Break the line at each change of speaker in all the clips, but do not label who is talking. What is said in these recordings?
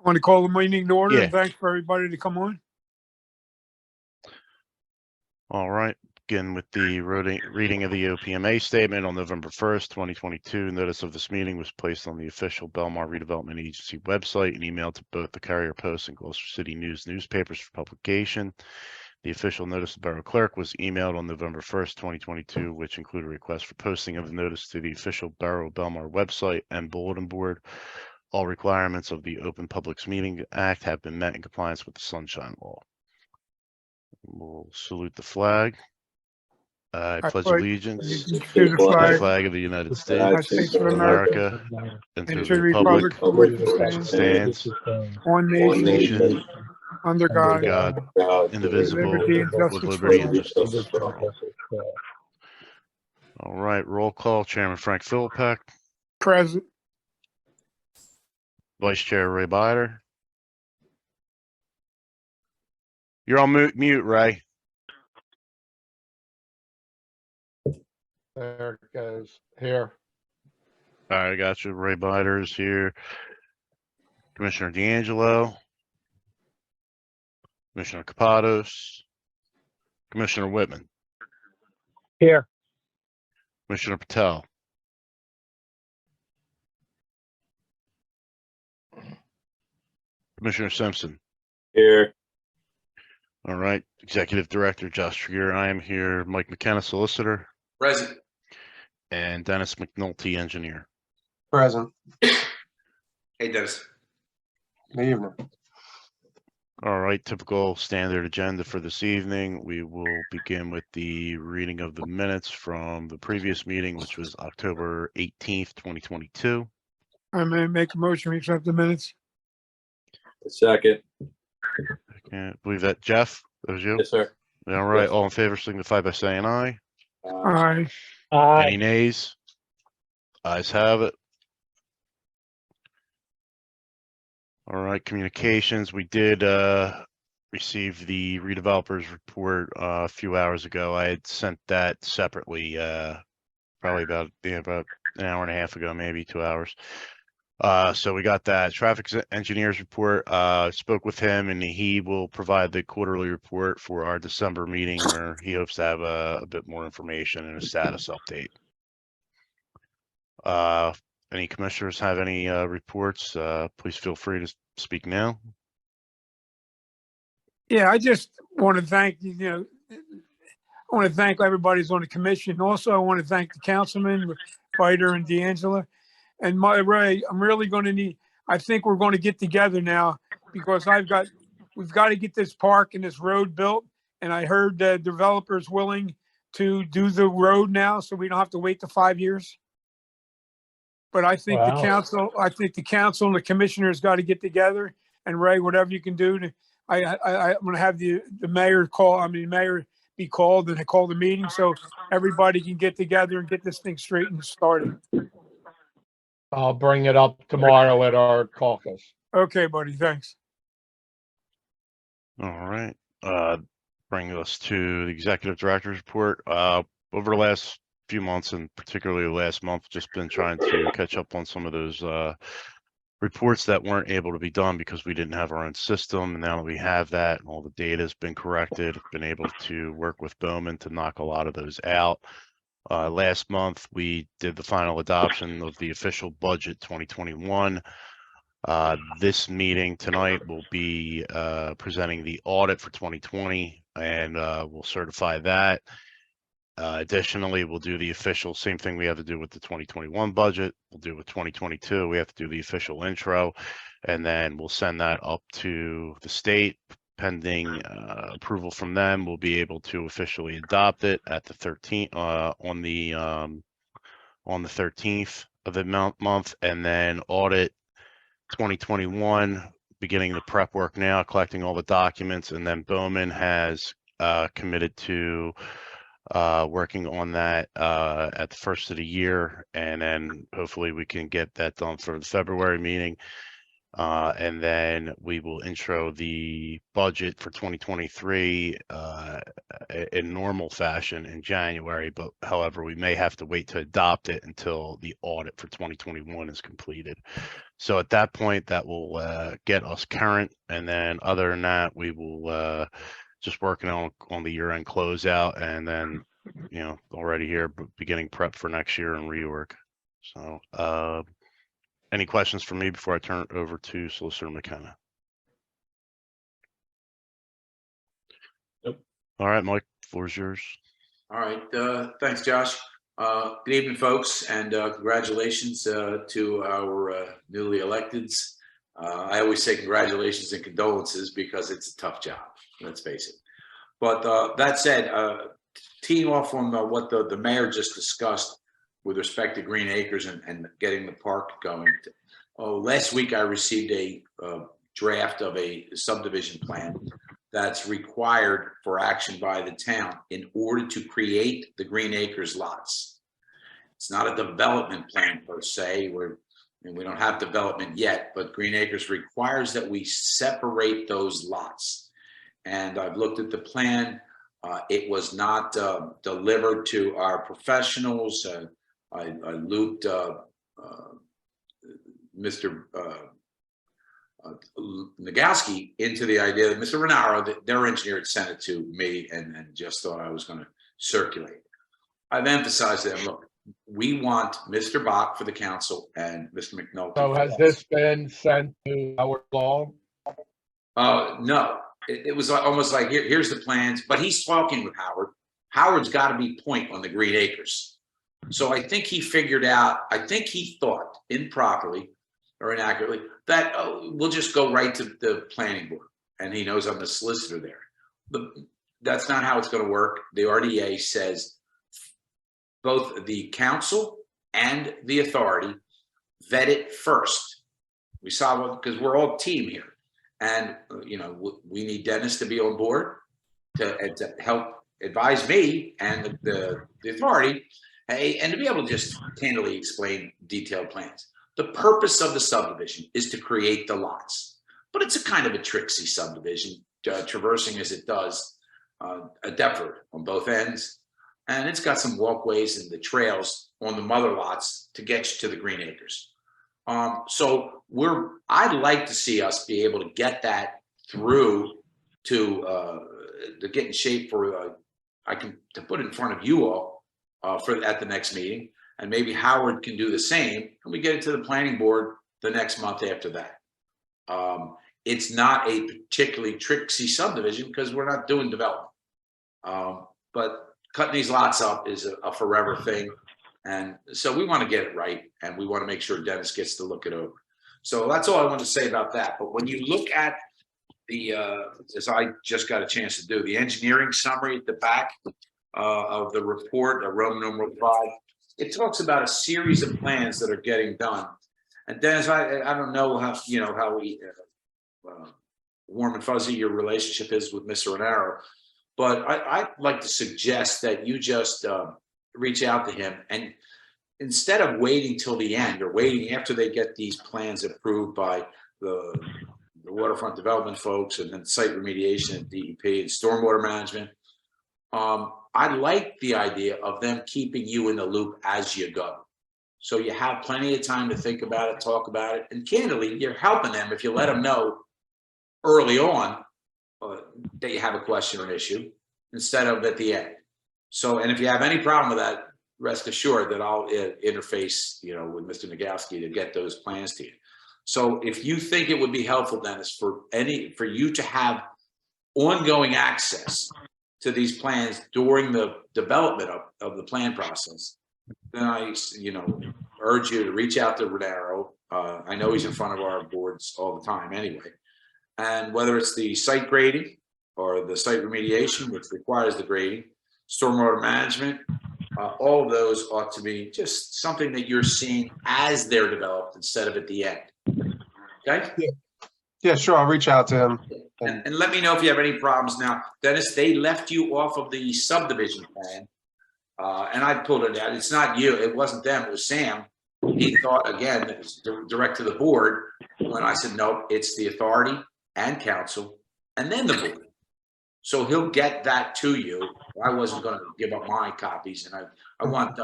I want to call the meeting to order,
Yeah.
and thanks for everybody to come on.
All right. Begin with the reading of the OPMA statement on November 1st, 2022. Notice of this meeting was placed on the official Bellmawr Redevelopment Agency website and emailed to both the Carrier Post and Gloucester City News newspapers for publication. The official notice of Borough Clerk was emailed on November 1st, 2022, which included a request for posting of the notice to the official Borough Bellmawr website and bulletin board. All requirements of the Open Publics Meeting Act have been met in compliance with the Sunshine Law. We'll salute the flag. I pledge allegiance
to
to
the
the flag of the United States
of
of
America,
America and
and
to the republic
for which it
stands
one nation, under God,
indivisible,
liberty and
with
justice for
liberty and
all.
justice for all. All right, roll call. Chairman Frank Philippek,
Present.
Vice Chair Ray Bider. You're on mute, Ray.
There it goes. Here.
All right, I got you. Ray Bider is here. Commissioner D'Angelo. Commissioner Capados. Commissioner Whitman.
Here.
Commissioner Patel. Commissioner Simpson.
Here.
All right. Executive Director Josh Trier. I am here. Mike McKenna, Solicitor.
Present.
And Dennis McNulty, Engineer.
Present.
Hey, Dennis.
Good evening.
All right. Typical standard agenda for this evening. We will begin with the reading of the minutes from the previous meeting, which was October 18th, 2022.
I may make a motion to accept the minutes.
Second.
I can't believe that. Jeff, that was you?
Yes, sir.
All right.
Yes.
All in favor signify by saying aye.
Aye.
Any nays? Ayes have it. All right, communications. We did receive the redevelopers report a few hours ago. I had sent that separately, probably about an hour and a half ago, maybe 2 hours. So we got that traffic engineers report. Spoke with him, and he will provide the quarterly report for our December meeting, where he hopes to have a bit more information and a status update. Any commissioners have any reports? Please feel free to speak now.
Yeah, I just want to thank, I want to thank everybody who's on the commission. Also, I want to thank the councilman, Bider and D'Angelo. And Ray, I'm really going to need, I think we're going to get together now, because we've got to get this park and this road built. And I heard the developers willing to do the road now, so we don't have to wait the 5 years. But I think the council and the commissioners got to get together, and Ray, whatever you can do to, I'm going to have the mayor be called, and I call the meeting so everybody can get together and get this thing straight and started.
I'll bring it up tomorrow at our caucus.
Okay, buddy. Thanks.
All right. Bring us to the executive director's report. Over the last few months, and particularly last month, just been trying to catch up on some of those reports that weren't able to be done because we didn't have our own system. And now that we have that and all the data has been corrected, been able to work with Bowman to knock a lot of those out. Last month, we did the final adoption of the official budget 2021. This meeting tonight will be presenting the audit for 2020, and we'll certify that. Additionally, we'll do the official same thing we have to do with the 2021 budget. We'll do with 2022. We have to do the official intro, and then we'll send that up to the state. Pending approval from them, we'll be able to officially adopt it at the 13th on the 13th of the month, and then audit 2021, beginning the prep work now, collecting all the documents, and then Bowman has committed to working on that at the first of the year, and then hopefully we can get that done for the February meeting. And then we will intro the budget for 2023 in normal fashion in January. But however, we may have to wait to adopt it until the audit for 2021 is completed. So at that point, that will get us current. And then other than that, we will just working on the year-end closeout, and then already here beginning prep for next year and rework. So any questions for me before I turn it over to Solicitor McKenna?
Nope.
All right, Mike, floor is yours.
All right, thanks, Josh. Good evening, folks, and congratulations to our newly electeds. I always say congratulations and condolences because it's a tough job, let's face it. But that said, teeing off on what the mayor just discussed with respect to Green Acres and getting the park going. Last week I received a draft of a subdivision plan that's required for action by the town in order to create the Green Acres lots. It's not a development plan per se, and we don't have development yet, but Green Acres requires that we separate those lots. And I've looked at the plan. It was not delivered to our professionals. I looped Mr. Nagowski into the idea that Mr. Renaro, their engineer, had sent it to me and just thought I was going to circulate. I've emphasized that, look, we want Mr. Bach for the council and Mr. McNulty.
So has this been sent to our law?
No, it was almost like, here's the plans, but he's talking with Howard. Howard's got to be point on the Green Acres. So I think he figured out, I think he thought improperly or inaccurately that we'll just go right to the planning board. And he knows I'm the solicitor there. But that's not how it's going to work. The RDA says both the council and the authority vet it first. We saw, because we're all team here. And, we need Dennis to be on board to help advise me and the authority, and to be able to just candidly explain detailed plans. The purpose of the subdivision is to create the lots, but it's a kind of a tricksy subdivision, traversing as it does a Deptford on both ends. And it's got some walkways and the trails on the mother lots to get you to the Green Acres. So I'd like to see us be able to get that through to get in shape for, to put it in front of you all at the next meeting, and maybe Howard can do the same, and we get it to the planning board the next month after that. It's not a particularly tricksy subdivision because we're not doing development. But cutting these lots up is a forever thing. And so we want to get it right, and we want to make sure Dennis gets to look it over. So that's all I want to say about that. But when you look at the, as I just got a chance to do, the engineering summary at the back of the report, Roman numeral 5, it talks about a series of plans that are getting done. And Dennis, I don't know how, how we, warm and fuzzy your relationship is with Mr. Renaro, but I'd like to suggest that you just reach out to him, and instead of waiting till the end or waiting after they get these plans approved by the waterfront development folks and then site remediation and DEP and stormwater management, I like the idea of them keeping you in the loop as you go. So you have plenty of time to think about it, talk about it, and candidly, you're helping them if you let them know early on that you have a question or an issue instead of at the end. So, and if you have any problem with that, rest assured that I'll interface, with Mr. Nagowski to get those plans to you. So if you think it would be helpful, Dennis, for you to have ongoing access to these plans during the development of the plan process, then I, urge you to reach out to Renaro. I know he's in front of our boards all the time anyway. And whether it's the site grading or the site remediation, which requires the grading, stormwater management, all of those ought to be just something that you're seeing as they're developed instead of at the end. Okay?
Yeah, sure. I'll reach out to him.
And let me know if you have any problems. Now, Dennis, they left you off of the subdivision plan. And I pulled it out. It's not you. It wasn't them. It was Sam. he thought, again, it was direct to the board, when I said, no, it's the authority and council, and then the board. So he'll get that to you. I wasn't gonna give up my copies, and I want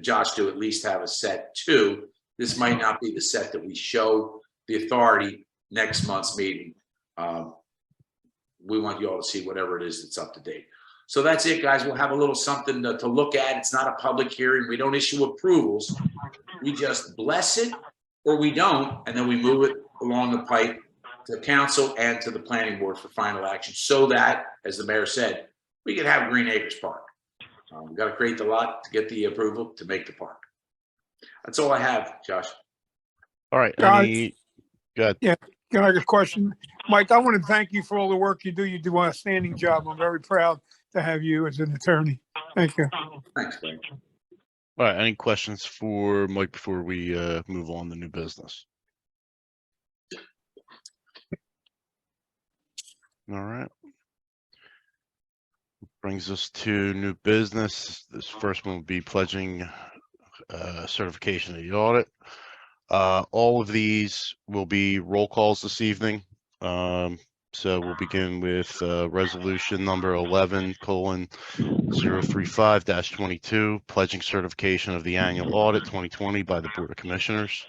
Josh to at least have a set too. This might not be the set that we show the authority next month's meeting. We want you all to see whatever it is that's up to date. So that's it, guys. We'll have a little something to look at. It's not a public hearing. We don't issue approvals. We just bless it or we don't, and then we move it along the pipe to the council and to the planning board for final action, so that, as the mayor said, we can have Green Acres Park. We've got to create the lot to get the approval to make the park. That's all I have, Josh.
All right,
Guys.
good.
Can I get a question? Mike, I want to thank you for all the work you do. You do an outstanding job. I'm very proud to have you as an attorney. Thank you.
Thanks, Greg.
All right, any questions for Mike before we move on to new business? All right. Brings us to new business. This first one will be pledging certification of the audit. All of these will be roll calls this evening. So we'll begin with resolution number 11:035-22, pledging certification of the annual audit 2020 by the Board of Commissioners.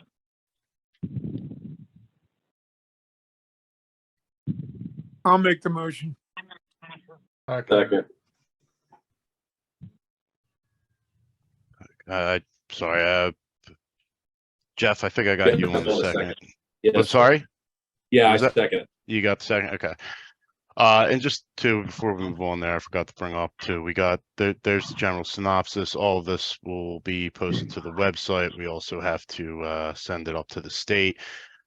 I'll make the motion.
Second.
Sorry, Jeff, I think I got you on the second. I'm
Yes.
sorry?
Yeah, I
Was that-
second.
You got the second, okay. And just before we move on there, I forgot to bring up too, we got, there's the general synopsis. All of this will be posted to the website. We also have to send it up to the state.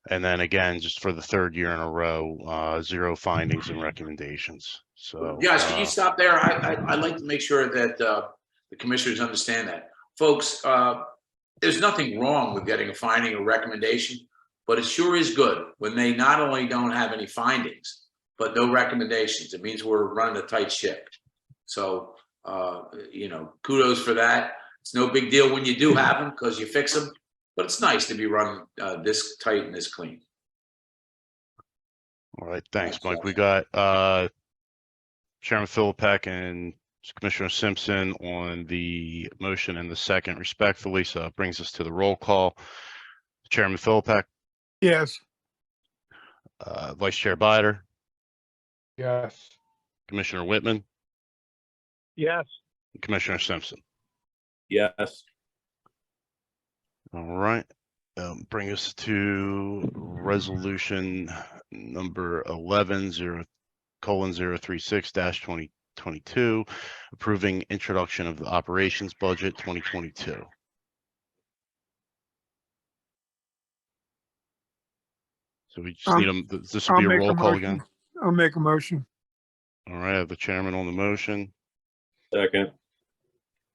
And then again, just for the third year in a row, 0 findings and recommendations. So.
Josh, can you stop there? I'd like to make sure that the commissioners understand that. Folks, there's nothing wrong with getting a finding or recommendation, but it sure is good when they not only don't have any findings, but no recommendations. It means we're running a tight ship. So, kudos for that. It's no big deal when you do have them because you fix them, but it's nice to be running this tight and this clean.
All right, thanks, Mike. We got Chairman Philippek and Commissioner Simpson on the motion and the second respectfully. So it brings us to the roll call. Chairman Philippek,
Yes.
Vice Chair Bider,
Yes.
Commissioner Whitman,
Yes.
and Commissioner Simpson.
Yes.
All right. Bring us to resolution number 11:036-2022, approving introduction of the operations budget 2022. So we just need them, this will be a
I'll make
roll
a
call
motion.
again.
I'll make a motion.
All right, I have the chairman on the motion,
Second.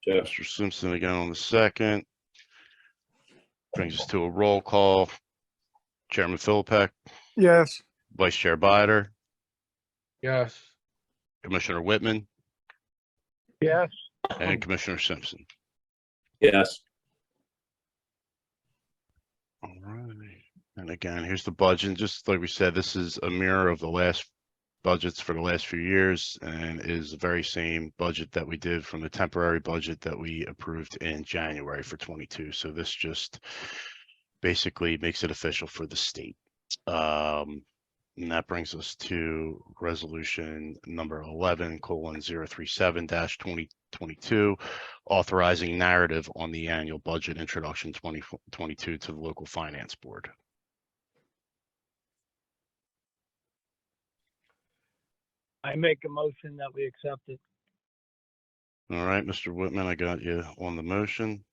Jeff.
Mr. Simpson again on the second. Brings us to a roll call. Chairman Philippek,
Yes.
Vice Chair Bider,
Yes.
Commissioner Whitman,
Yes.
and Commissioner Simpson.
Yes.
All right. And again, here's the budget. And just like we said, this is a mirror of the last budgets for the last few years and is the very same budget that we did from the temporary budget that we approved in January for 22. So this just basically makes it official for the state. And that brings us to resolution number 11:037-2022, authorizing narrative on the annual budget introduction 2022 to the local finance board.
I make a motion that we accept it.
All right, Mr. Whitman, I got you on the motion.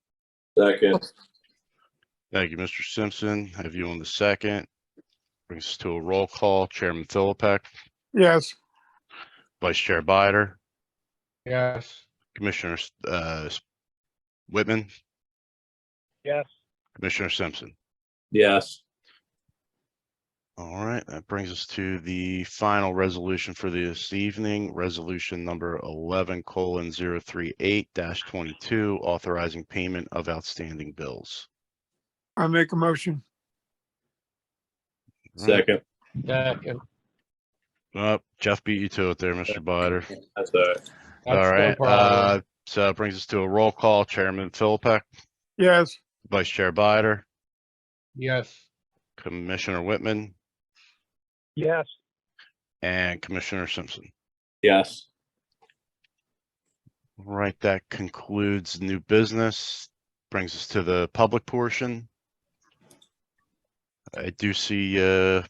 Second.
Thank you, Mr. Simpson. Have you on the second. Brings us to a roll call. Chairman Philippek,
Yes.
Vice Chair Bider,
Yes.
Commissioner Whitman,
Yes.
Commissioner Simpson.
Yes.
All right, that brings us to the final resolution for this evening, resolution number 11:038-22, authorizing payment of outstanding bills.
I make a motion.
Second.
Second.
Jeff beat you to it there, Mr. Bider.
That's all right.
All
That's no
right,
problem.
so it brings us to a roll call. Chairman Philippek,
Yes,
Vice Chair Bider,
Yes.
Commissioner Whitman,
Yes,
and Commissioner Simpson.
Yes.
All right, that concludes new business. Brings us to the public portion. I do see at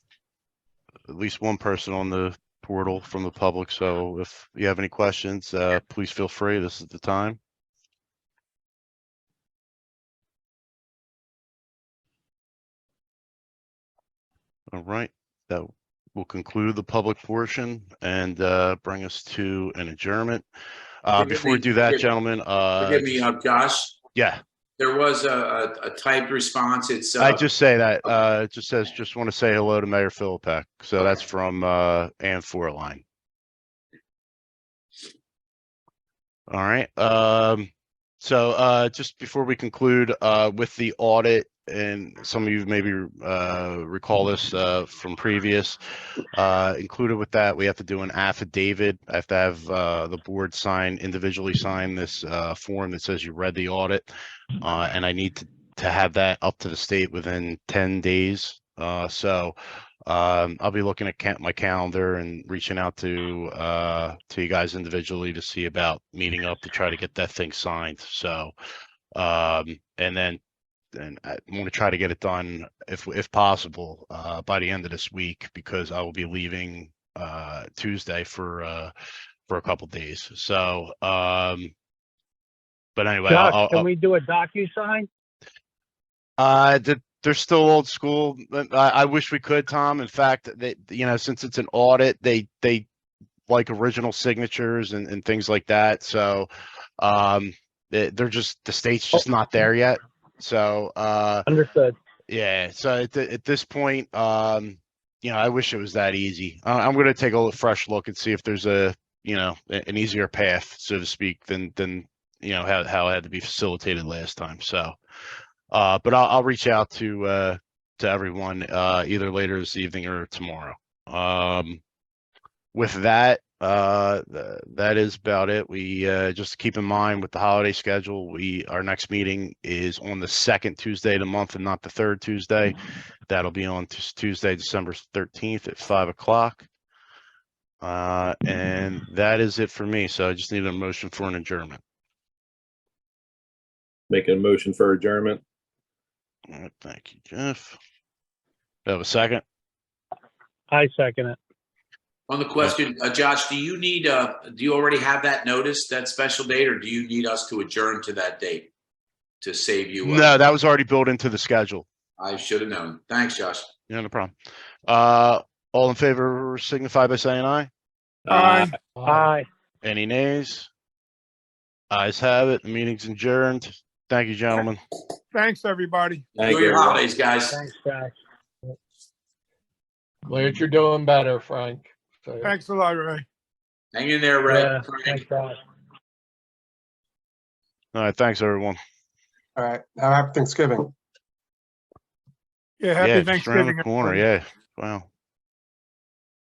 least one person on the portal from the public, so if you have any questions, please feel free. This is the time. All right, that will conclude the public portion and bring us to an adjournment.
Forgive
Before we
me,
do that,
forgive-
gentlemen,
Forgive me, Josh,
yeah,
there was a typed response. It's,
I just say that, it just says, just want to say hello to Mayor Philippek. So
Okay.
that's from Ann Forline. All right. So just before we conclude with the audit, and some of you maybe recall this from previous, included with that, we have to do an affidavit. I have to have the board individually sign this form that says you read the audit, and I need to have that up to the state within 10 days. So I'll be looking at my calendar and reaching out to you guys individually to see about meeting up to try to get that thing signed. So and then I want to try to get it done if possible by the end of this week, because I will be leaving Tuesday for a couple days. So but anyway,
Josh, can we do a DocuSign?
they're still old school. I wish we could, Tom. In fact, they, since it's an audit, they like original signatures and things like that. So they're just, the state's just not there yet. So
Understood.
yeah. So at this point, I wish it was that easy. I'm going to take a fresh look and see if there's an easier path, so to speak, than how it had to be facilitated last time. So. But I'll reach out to everyone either later this evening or tomorrow. With that, that is about it. We just keep in mind with the holiday schedule, our next meeting is on the second Tuesday of the month and not the third Tuesday. That'll be on Tuesday, December 13th at 5 o'clock. And that is it for me. So I just need a motion for an adjournment.
Making a motion for adjournment.
All right, thank you, Jeff. Do I have a second?
I second it.
on the question, Josh, do you already have that notice, that special date, or do you need us to adjourn to that date to save you?
No, that was already built into the schedule.
I should have known. Thanks, Josh.
Yeah, no problem. All in favor signify by saying aye.
aye.
Aye.
Any nays? Ayes have it. The meeting's adjourned. Thank you, gentlemen.
Thanks, everybody.
Thank
Enjoy
you,
your
everyone.
holidays, guys.
Thanks, Josh.
Glad you're doing better, Frank. So,
Thanks a lot, Ray.
Hang in there, Ray.
Yeah, thanks, Josh.
All right, thanks, everyone.
All right. Have a happy Thanksgiving.
Yeah, happy
Yeah, just around
Thanksgiving.
the corner.
everybody.
Yeah. Wow.